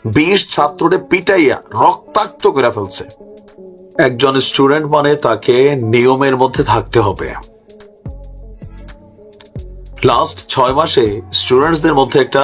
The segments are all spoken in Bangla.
20 ছাত্রকে পিটাইয়া রক্তাক্ত করে ফেলছে। একজন স্টুডেন্ট মানে তাকে নিয়মের মধ্যে থাকতে হবে। লাস্ট 6 মাসে স্টুডেন্টসদের মধ্যে একটা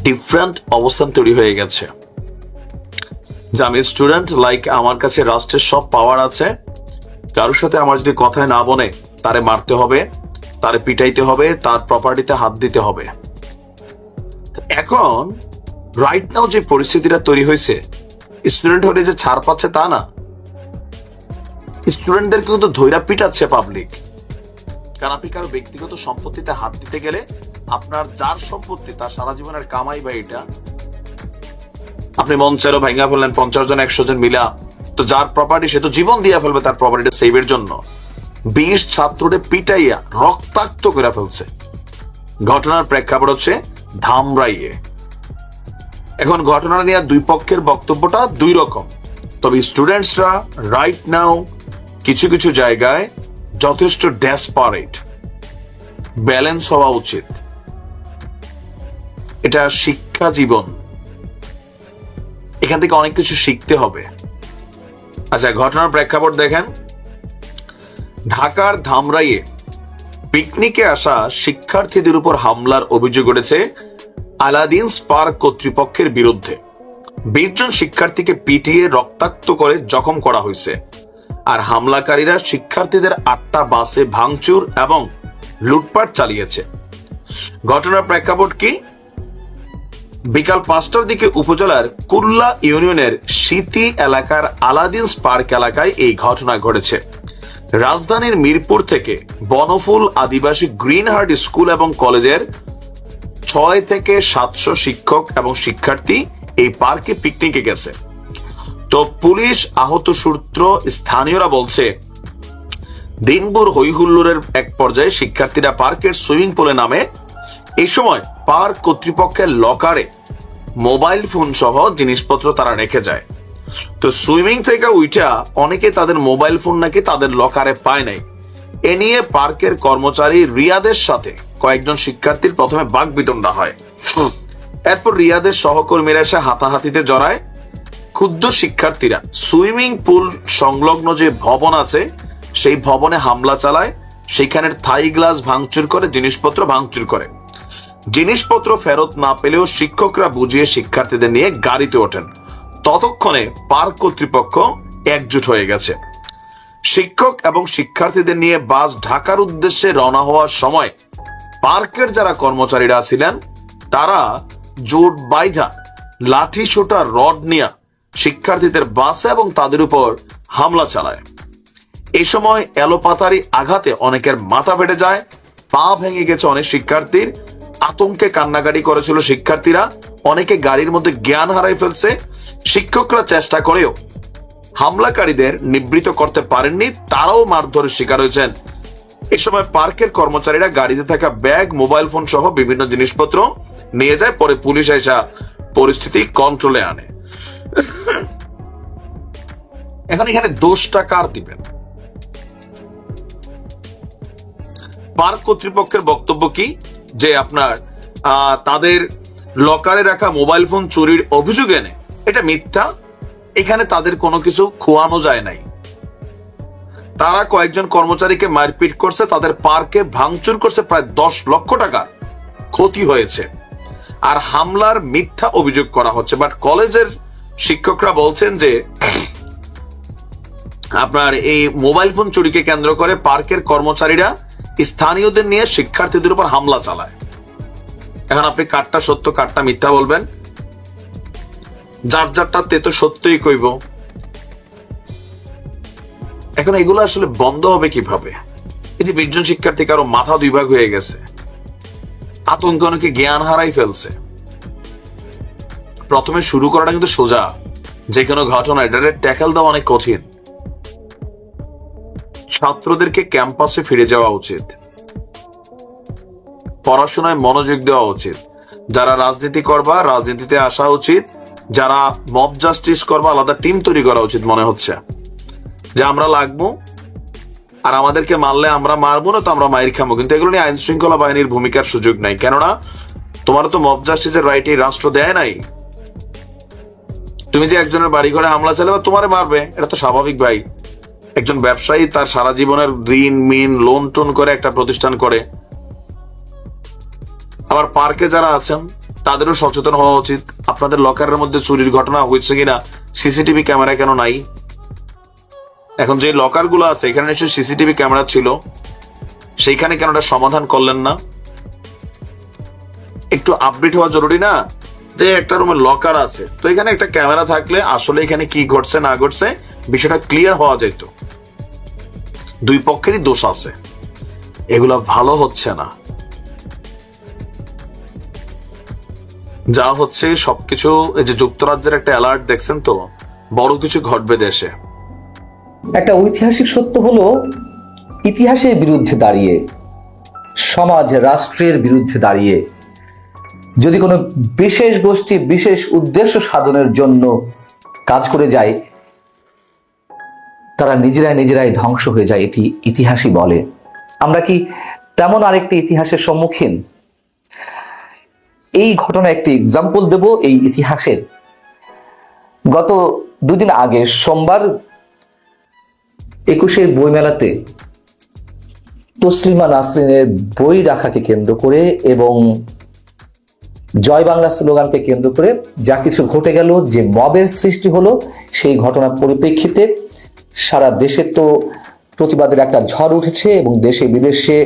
ডিফারেন্ট অবস্থান তৈরি হয়ে গেছে যে আমি স্টুডেন্ট, লাইক আমার কাছে রাষ্ট্রের সব পাওয়ার আছে, কারোর সাথে আমার যদি কথায় না বনে তারে মারতে হবে, তারে পিটাইতে হবে, তার প্রপার্টিতে হাত দিতে হবে। এখন রাইট নাও যে পরিস্থিতিটা তৈরি হয়েছে, স্টুডেন্ট হলে যে ছাড় পাচ্ছে তা না, স্টুডেন্টদের কিন্তু ধৈর্য পিটাচ্ছে পাবলিক। কারণ আপনি কারো ব্যক্তিগত সম্পত্তিতে হাত দিতে গেলে আপনার যার সম্পত্তি তার সারা জীবনের কামাই বা এটা আপনি মন চাইলো ভাঙা ফেললেন 50 জন 100 জন মিলা, তো যার প্রপার্টি সে তো জীবন দিয়ে ফেলবে তার প্রপার্টিটা সেভের জন্য। 20 ছাত্রকে পিটাইয়া রক্তাক্ত করে ফেলছে। ঘটনার প্রেক্ষাপট হচ্ছে ধামরাইয়ে। এখন ঘটনা নিয়ে দুই পক্ষের বক্তব্যটা দুই রকম, তবে স্টুডেন্টসরা রাইট নাও কিছু কিছু জায়গায় যথেষ্ট ডেসপারেট। ব্যালেন্স হওয়া উচিত, এটা শিক্ষা জীবন, এখান থেকে অনেক কিছু শিখতে হবে। আচ্ছা, ঘটনার প্রেক্ষাপট দেখেন। ঢাকার ধামরাইয়ে পিকনিকে আসা শিক্ষার্থীদের উপর হামলার অভিযোগ উঠেছে আলাদিন স্পার্ক কর্তৃপক্ষের বিরুদ্ধে। 20 জন শিক্ষার্থীকে পিটিয়ে রক্তাক্ত করে জখম করা হয়েছে। আর হামলাকারীরা শিক্ষার্থীদের 8টা বাসে ভাঙচুর এবং লুটপাট চালিয়েছে। ঘটনার প্রেক্ষাপট কি? বিকাল 5টার দিকে উপজেলার কুল্লা ইউনিয়নের সিটি এলাকার আলাদিন স্পার্ক এলাকায় এই ঘটনা ঘটেছে। রাজধানীর মিরপুর থেকে বনফুল আদিবাসী গ্রিন হার্ট স্কুল এবং কলেজের 6 থেকে 700 শিক্ষক এবং শিক্ষার্থী এই পার্কে পিকনিকে গেছে। তো পুলিশ আহত সূত্র স্থানীয়রা বলছে, দিনভর হইহুল্লোড়ের এক পর্যায়ে শিক্ষার্থীরা পার্কের সুইমিং পুলে নামে। এই সময় পার্ক কর্তৃপক্ষের লকারে মোবাইল ফোন সহ জিনিসপত্র তারা রেখে যায়। তো সুইমিং থেকে উইঠা অনেকে তাদের মোবাইল ফোন নাকি তাদের লকারে পায় নাই। এ নিয়ে পার্কের কর্মচারী রিয়াদের সাথে কয়েকজন শিক্ষার্থীর প্রথমে বাকবিতণ্ডা হয়। এরপর রিয়াদের সহকর্মীরা এসে হাতাহাতিতে জড়ায়। ক্ষুব্ধ শিক্ষার্থীরা সুইমিং পুল সংলগ্ন যে ভবন আছে সেই ভবনে হামলা চালায়, সেখানের থাই গ্লাস ভাঙচুর করে, জিনিসপত্র ভাঙচুর করে। জিনিসপত্র ফেরত না পেলেও শিক্ষকরা বুঝিয়ে শিক্ষার্থীদের নিয়ে গাড়িতে ওঠেন। ততক্ষণে পার্ক কর্তৃপক্ষ একজুট হয়ে গেছে। শিক্ষক এবং শিক্ষার্থীদের নিয়ে বাস ঢাকার উদ্দেশ্যে রওনা হওয়ার সময় পার্কের যারা কর্মচারীরা ছিলেন তারা জোট বাইধা লাঠি ছোটা রড নিয়ে শিক্ষার্থীদের বাসে এবং তাদের উপর হামলা চালায়। এই সময় এলোপাতারি আঘাতে অনেকের মাথা ফেটে যায়, পা ভেঙে গেছে অনেক শিক্ষার্থীর। আতঙ্কে কান্নাকাটি করেছিল শিক্ষার্থীরা, অনেকে গাড়ির মধ্যে জ্ঞান হারাই ফেলছে। শিক্ষকরা চেষ্টা করেও হামলাকারীদের নিবৃত্ত করতে পারেননি, তারাও মারধরের শিকার হয়েছেন। এই সময় পার্কের কর্মচারীরা গাড়িতে থাকা ব্যাগ, মোবাইল ফোন সহ বিভিন্ন জিনিসপত্র নিয়ে যায়। পরে পুলিশ এসে পরিস্থিতি কন্ট্রোলে আনে। এখন এখানে দোষটা কার দিবেন? পার্ক কর্তৃপক্ষের বক্তব্য কি যে আপনার তাদের লকারে রাখা মোবাইল ফোন চুরির অভিযোগ এনে, এটা মিথ্যা। এখানে তাদের কোনো কিছু খোয়ানো যায় নাই। তারা কয়েকজন কর্মচারীকে মারপিট করছে, তাদের পার্কে ভাঙচুর করছে, প্রায় 10 লক্ষ টাকার ক্ষতি হয়েছে। আর হামলার মিথ্যা অভিযোগ করা হচ্ছে। বাট কলেজের শিক্ষকরা বলছেন যে আপনার এই মোবাইল ফোন চুরিকে কেন্দ্র করে পার্কের কর্মচারীরা স্থানীয়দের নিয়ে শিক্ষার্থীদের উপর হামলা চালায়। এখন আপনি কারটা সত্য কারটা মিথ্যা বলবেন? যার যারটা তে তো সত্যই কইব। এখন এগুলো আসলে বন্ধ হবে কিভাবে? এই যে 20 জন শিক্ষার্থী কারো মাথা 2 ভাগ হয়ে গেছে, আতঙ্ক অনেকে জ্ঞান হারাই ফেলছে। প্রথমে শুরু করাটা কিন্তু সোজা, যে কোনো ঘটনা এটা ট্যাকেল দেওয়া অনেক কঠিন। ছাত্রদেরকে ক্যাম্পাসে ফিরে যাওয়া উচিত, পড়াশোনায় মনোযোগ দেওয়া উচিত। যারা রাজনীতি করবা রাজনীতিতে আসা উচিত, যারা মব জাস্টিস করবা আলাদা টিম তৈরি করা উচিত। মনে হচ্ছে যে আমরা লাগবো, আর আমাদেরকে মারলে আমরা মারবো না তো আমরা মায়ের খাবো, কিন্তু এগুলো নিয়ে আইন শৃঙ্খলা বাহিনীর ভূমিকার সুযোগ নাই। কেননা তোমার তো মব জাস্টিসের রাইট এই রাষ্ট্র দেয় নাই। তুমি যে একজনের বাড়ি ঘরে হামলা চালাবে, তোমারে মারবে, এটা তো স্বাভাবিক ভাই। একজন ব্যবসায়ী তার সারা জীবনের ঋণ মিন লোন টোন করে একটা প্রতিষ্ঠান করে। আবার পার্কে যারা আছেন তাদেরও সচেতন হওয়া উচিত। আপনাদের লকারের মধ্যে চুরির ঘটনা হয়েছে কিনা সিসিটিভি ক্যামেরা কেন নাই? এখন যে লকার গুলো আছে এখানে নিশ্চয়ই সিসিটিভি ক্যামেরা ছিল, সেইখানে কেন এটা সমাধান করলেন না? একটু আপডেট হওয়া জরুরি না? যে একটা রুমে লকার আছে, তো এখানে একটা ক্যামেরা থাকলে আসলে এখানে কি ঘটছে না ঘটছে বিষয়টা ক্লিয়ার হওয়া যেত। দুই পক্ষেরই দোষ আছে, এগুলা ভালো হচ্ছে না। যা হচ্ছে সবকিছু, এই যে যুক্তরাজ্যের একটা অ্যালার্ট দেখছেন তো, বড় কিছু ঘটবে দেশে। একটা ঐতিহাসিক সত্য হলো, ইতিহাসের বিরুদ্ধে দাঁড়িয়ে, সমাজ রাষ্ট্রের বিরুদ্ধে দাঁড়িয়ে যদি কোনো বিশেষ গোষ্ঠী বিশেষ উদ্দেশ্য সাধনের জন্য কাজ করে যায়, তারা নিজেরাই ধ্বংস হয়ে যায়, এটি ইতিহাসই বলে। আমরা কি তেমন আরেকটি ইতিহাসের সম্মুখীন? এই ঘটনা একটি এক্সাম্পল দেব এই ইতিহাসের। গত দুদিন আগে সোমবার 21 বইমেলাতে তসলিমা নাসরিনের বই রাখাকে কেন্দ্র করে এবং জয় বাংলা স্লোগানকে কেন্দ্র করে যা কিছু ঘটে গেল, যে মবের সৃষ্টি হলো, সেই ঘটনার পরিপ্রেক্ষিতে সারা দেশে তো প্রতিবাদের একটা ঝড় উঠেছে এবং দেশে বিদেশে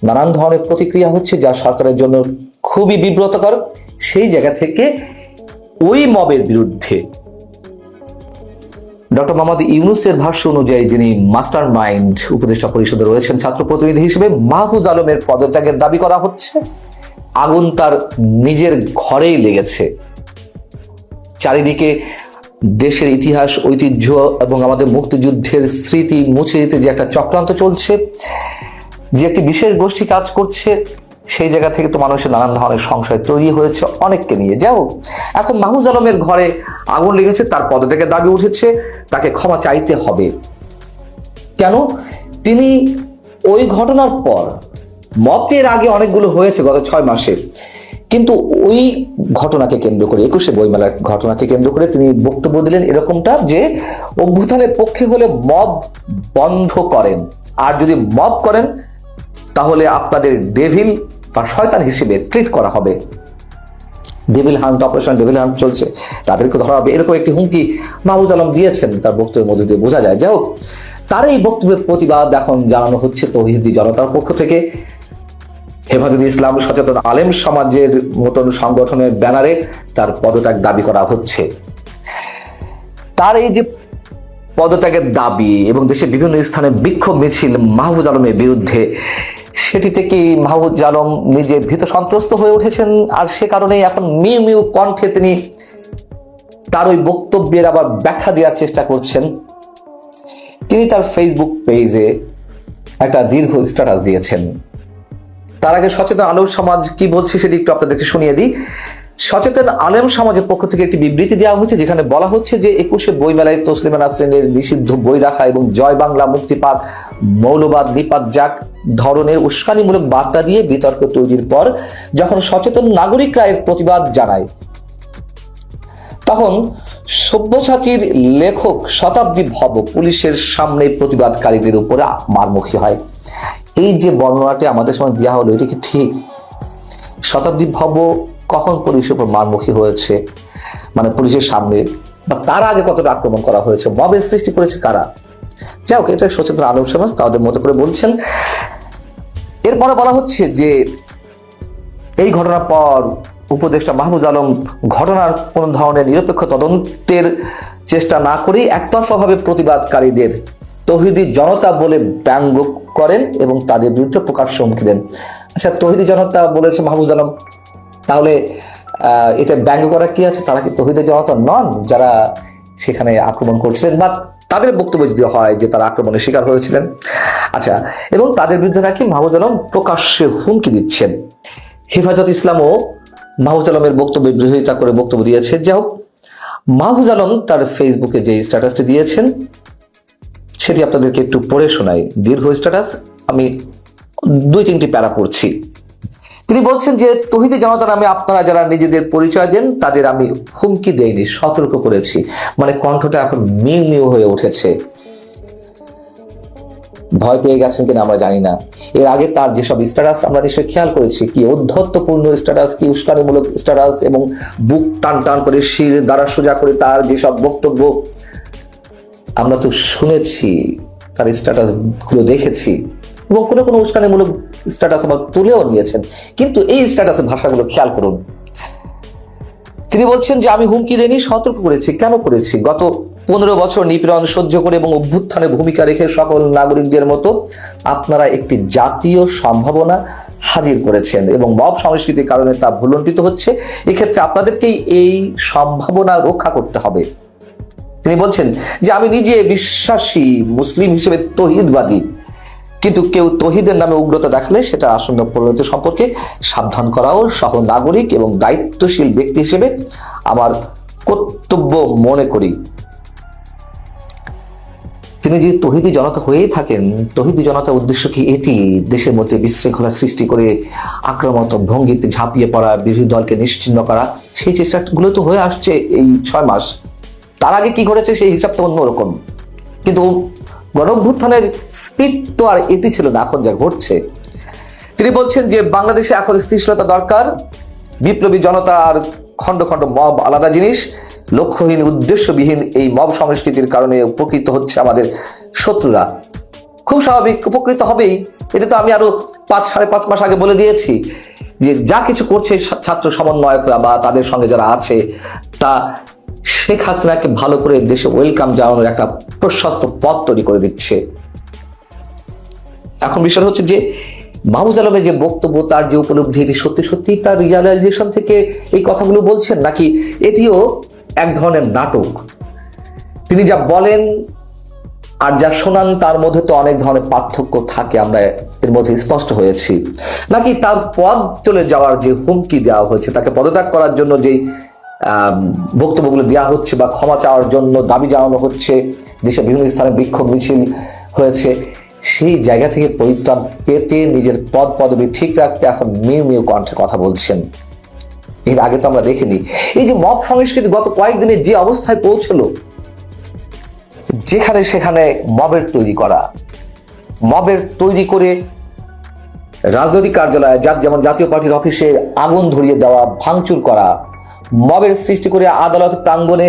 নানান ধরনের প্রতিক্রিয়া হচ্ছে, যা সরকারের জন্য খুবই বিব্রতকর। সেই জায়গা থেকে ওই মবের বিরুদ্ধে ডক্টর মোহাম্মদ ইউনূসের ভাষ্য অনুযায়ী, যিনি মাস্টার মাইন্ড উপদেষ্টা পরিষদে রয়েছেন ছাত্র প্রতিনিধি হিসেবে, মাহফুজ আলমের পদত্যাগের দাবি করা হচ্ছে। আগুন তার নিজের ঘরেই লেগেছে। চারিদিকে দেশের ইতিহাস, ঐতিহ্য এবং আমাদের মুক্তিযুদ্ধের স্মৃতি মুছে দিতে যে একটা চক্রান্ত চলছে, যে একটি বিশেষ গোষ্ঠী কাজ করছে, সেই জায়গা থেকে তো মানুষের নানান ধরনের সংশয় তৈরি হয়েছে অনেককে নিয়ে। যাই হোক, এখন মাহফুজ আলমের ঘরে আগুন লেগেছে, তার পদত্যাগের দাবি উঠেছে, তাকে ক্ষমা চাইতে হবে। কেন? তিনি ওই ঘটনার পর, মতের আগে অনেকগুলো হয়েছে গত 6 মাসে, কিন্তু ওই ঘটনাকে কেন্দ্র করে, 21 বইমেলার ঘটনাকে কেন্দ্র করে তিনি বক্তব্য দিলেন এরকমটা, যে অভ্যুত্থানের পক্ষে হলে মব বন্ধ করেন, আর যদি মব করেন তাহলে আপনাদের ডেভিল বা শয়তান হিসেবে ট্রিট করা হবে। Devil hunt, operation devil hunt চলছে, তাদেরকে ধরা হবে, এরকম একটি হুমকি মাহফুজ আলম দিয়েছেন, তার বক্তব্যের মধ্যে দিয়ে বোঝা যায়। যাই হোক, তার এই বক্তব্যের প্রতিবাদ এখন জানানো হচ্ছে তৌহিদি জনতার পক্ষ থেকে। হেফাজত ইসলাম সচেতন আলেম সমাজের মতন সংগঠনের ব্যানারে তার পদত্যাগ দাবি করা হচ্ছে। তার এই যে পদত্যাগের দাবি এবং দেশের বিভিন্ন স্থানে বিক্ষোভ মিছিল মাহফুজ আলমের বিরুদ্ধে, সেটিতে কি মাহফুজ আলম নিজে ভীত সন্ত্রস্ত হয়ে উঠেছেন, আর সে কারণেই এখন মিউ মিউ কণ্ঠে তিনি তার ওই বক্তব্যের আবার ব্যাখ্যা দেওয়ার চেষ্টা করছেন। তিনি তার ফেসবুক পেজে একটা দীর্ঘ স্ট্যাটাস দিয়েছেন। তার আগে সচেতন আলেম সমাজ কি বলছে সেটি একটু আপনাদেরকে শুনিয়ে দিই। সচেতন আলেম সমাজের পক্ষ থেকে একটি বিবৃতি দেওয়া হয়েছে, যেখানে বলা হচ্ছে যে 21 বইমেলায় তসলিমা নাসরিনের নিষিদ্ধ বই রাখা এবং জয় বাংলা, মুক্তি পাক, মৌলবাদ নিপাত যাক ধরনের উস্কানিমূলক বার্তা দিয়ে বিতর্ক তৈরির পর যখন সচেতন নাগরিকরা এর প্রতিবাদ জানায়, তখন সব্যসাচীর লেখক শতাব্দী ভব পুলিশের সামনে প্রতিবাদকারীদের উপরে মারমুখী হয়। এই যে বর্ণনাটি আমাদের সময় দেওয়া হলো, এটা কি ঠিক? শতাব্দী ভব কখন পুলিশের উপর মারমুখী হয়েছে, মানে পুলিশের সামনে, বা তার আগে কতটা আক্রমণ করা হয়েছে, মবের সৃষ্টি করেছে কারা? যাই হোক, এটা সচেতন আলেম সমাজ তাদের মতো করে বলছেন। এরপরে বলা হচ্ছে যে এই ঘটনার পর উপদেষ্টা মাহফুজ আলম ঘটনার কোন ধরনের নিরপেক্ষ তদন্তের চেষ্টা না করেই একতরফাভাবে প্রতিবাদকারীদের তৌহিদি জনতা বলে ব্যঙ্গ করেন এবং তাদের বিরুদ্ধে প্রকাশ্য হুমকি দেন। আচ্ছা, তৌহিদি জনতা বলেছে মাহফুজ আলম, তাহলে এটা ব্যঙ্গ করা কি আছে? তারা কি তৌহিদি জনতা নন যারা সেখানে আক্রমণ করছিলেন, বা তাদের বক্তব্য যদি হয় যে তারা আক্রমণের শিকার হয়েছিলেন? আচ্ছা, এবং তাদের বিরুদ্ধে নাকি মাহফুজ আলম প্রকাশ্যে হুমকি দিচ্ছেন। হেফাজত ইসলামও মাহফুজ আলমের বক্তব্যের বিরোধিতা করে বক্তব্য দিয়েছে। যাই হোক, মাহফুজ আলম তার ফেসবুকে যে স্ট্যাটাসটি দিয়েছেন সেটি আপনাদেরকে একটু পড়ে শোনাই। দীর্ঘ স্ট্যাটাস, আমি 2-3টি প্যারা পড়ছি। তিনি বলছেন যে তৌহিদি জনতা নামে আপনারা যারা নিজেদের পরিচয় দেন তাদের আমি হুমকি দেইনি, সতর্ক করেছি। মানে কণ্ঠটা এখন মিউ মিউ হয়ে উঠেছে। ভয় পেয়ে গেছেন কিনা আমরা জানি না। এর আগে তার যেসব স্ট্যাটাস আমরা নিশ্চয়ই খেয়াল করেছি, কি ঔদ্ধত্যপূর্ণ স্ট্যাটাস, কি উস্কানিমূলক স্ট্যাটাস, এবং বুক টান টান করে শির দ্বারা সোজা করে তার যেসব বক্তব্য আমরা তো শুনেছি, তার স্ট্যাটাস গুলো দেখেছি, এবং কোনো কোনো উস্কানিমূলক স্ট্যাটাস আবার তুলেও নিয়েছেন। কিন্তু এই স্ট্যাটাসের ভাষাগুলো খেয়াল করুন। তিনি বলছেন যে আমি হুমকি দেইনি, সতর্ক করেছি। কেন করেছি? গত 15 বছর নিপীড়ন সহ্য করে এবং অভ্যুত্থানে ভূমিকা রেখে সকল নাগরিকদের মতো আপনারা একটি জাতীয় সম্ভাবনা হাজির করেছেন এবং মব সংস্কৃতির কারণে তা ভুলণ্ঠিত হচ্ছে। এক্ষেত্রে আপনাদেরকেই এই সম্ভাবনা রক্ষা করতে হবে। তিনি বলছেন যে আমি নিজে বিশ্বাসী মুসলিম হিসেবে তৌহিদবাদী, কিন্তু কেউ তৌহিদের নামে উগ্রতা দেখালে সেটা আসন্ন পরিণতি সম্পর্কে সাবধান করাও সহ নাগরিক এবং দায়িত্বশীল ব্যক্তি হিসেবে আমার কর্তব্য মনে করি। তিনি যে তৌহিদি জনতা হয়েই থাকেন, তৌহিদি জনতার উদ্দেশ্য কি এটি দেশের মধ্যে বিশৃঙ্খলা সৃষ্টি করে আক্রমণাত্মক ভঙ্গিতে ঝাঁপিয়ে পড়া, বিরোধী দলকে নিশ্চিহ্ন করা? সেই চেষ্টাগুলো তো হয়ে আসছে এই 6 মাস। তার আগে কি ঘটেছে সেই হিসাব তো অন্যরকম। কিন্তু গণঅভ্যুত্থানের স্পিড তো আর এটি ছিল না এখন যা ঘটছে। তিনি বলছেন যে বাংলাদেশে এখন স্থিতিশীলতা দরকার। বিপ্লবী জনতা আর খণ্ড খণ্ড মব আলাদা জিনিস। লক্ষ্যহীন উদ্দেশ্যবিহীন এই মব সংস্কৃতির কারণে উপকৃত হচ্ছে আমাদের শত্রুরা। খুব স্বাভাবিক, উপকৃত হবেই। এটা তো আমি আরো 5-5.5 মাস আগে বলে দিয়েছি যে যা কিছু করছে ছাত্র সমন্বয়করা বা তাদের সঙ্গে যারা আছে, তা শেখ হাসিনাকে ভালো করে দেশে ওয়েলকাম জানানোর একটা প্রশস্ত পথ তৈরি করে দিচ্ছে। এখন বিষয় হচ্ছে যে মাহফুজ আলমের যে বক্তব্য, তার যে উপলব্ধি, এটি সত্যি সত্যি তার রিয়ালাইজেশন থেকে এই কথাগুলো বলছেন, নাকি এটিও এক ধরনের নাটক? তিনি যা বলেন আর যা শোনান তার মধ্যে তো অনেক ধরনের পার্থক্য থাকে, আমরা এর মধ্যে স্পষ্ট হয়েছি। নাকি তার পদ চলে যাওয়ার যে হুমকি দেওয়া হয়েছে, তাকে পদত্যাগ করার জন্য যেই বক্তব্যগুলো দেওয়া হচ্ছে বা ক্ষমা চাওয়ার জন্য দাবি জানানো হচ্ছে, দেশের বিভিন্ন স্থানে বিক্ষোভ মিছিল হয়েছে, সেই জায়গা থেকে পরিত্রাণ পেতে নিজের পদ পদবি ঠিক রাখতে এখন মিউ মিউ কণ্ঠে কথা বলছেন। এর আগে তো আমরা দেখিনি। এই যে মব সংস্কৃতি গত কয়েকদিনে যে অবস্থায় পৌঁছলো, যেখানে সেখানে মবের তৈরি করা, মবের তৈরি করে রাজনৈতিক কার্যালয়ে, যেমন জাতীয় পার্টির অফিসে আগুন ধরিয়ে দেওয়া, ভাঙচুর করা, মবের সৃষ্টি করে আদালত প্রাঙ্গণে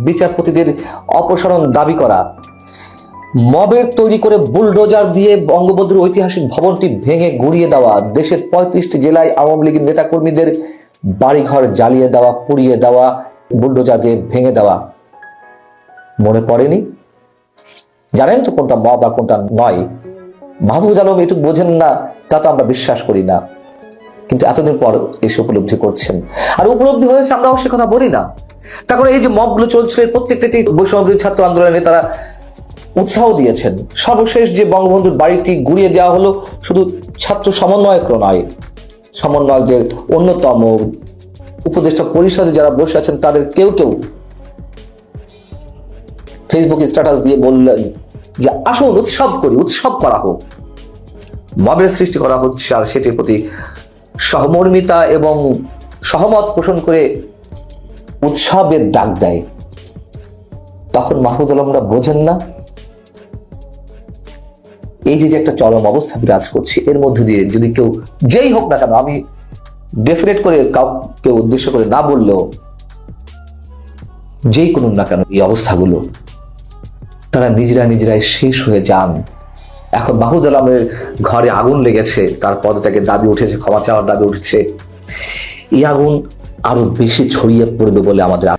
বিচারপতিদের অপসারণ দাবি করা, মবের তৈরি করে বুলডোজার দিয়ে বঙ্গবন্ধুর ঐতিহাসিক ভবনটি ভেঙে গুড়িয়ে দেওয়া, দেশের 35টি জেলায় আওয়ামী লীগের নেতাকর্মীদের বাড়িঘর জ্বালিয়ে দেওয়া, পুড়িয়ে দেওয়া, বুলডোজার দিয়ে ভেঙে দেওয়া। মনে পড়েনি? জানেন তো কোনটা মব আর কোনটা নয়। মাহফুজ আলম এটুকু বোঝেন না তা তো আমরা বিশ্বাস করি না, কিন্তু এতদিন পর এসে উপলব্ধি করছেন। আর উপলব্ধি হয়েছে, আমরাও সে কথা বলি না। তারপরে এই যে মবগুলো চলছিল, প্রত্যেকটি বৈষম্যবিরোধী ছাত্র আন্দোলনের নেতারা উৎসাহ দিয়েছেন। সর্বশেষ যে বঙ্গবন্ধুর বাড়িটি গুড়িয়ে দেওয়া হলো, শুধু ছাত্র সমন্বয়ক নয়, সমন্বয়কদের অন্যতম উপদেষ্টা পরিষদে যারা বসে আছেন তাদের কেউ কেউ ফেসবুক স্ট্যাটাস দিয়ে বললেন যে আসুন উৎসব করি, উৎসব করা হোক। মবের সৃষ্টি করা হচ্ছে আর সেটির প্রতি সহমর্মিতা এবং সহমত পোষণ করে উৎসবের ডাক দেয়। তখন মাহফুজ আলমরা বোঝেন না এই যে একটা চরম অবস্থা বিরাজ করছে, এর মধ্যে দিয়ে যদি কেউ যেই হোক না কেন, আমি ডেফিনেট করে কাউকে উদ্দেশ্য করে না বললেও যেই করুন না কেন এই অবস্থাগুলো, তারা নিজেরাই শেষ হয়ে যান। এখন মাহফুজ আলমের ঘরে আগুন লেগেছে, তার পদত্যাগের দাবি উঠেছে, ক্ষমা চাওয়ার দাবি উঠেছে। এই আগুন আরো বেশি ছড়িয়ে পড়বে বলে আমাদের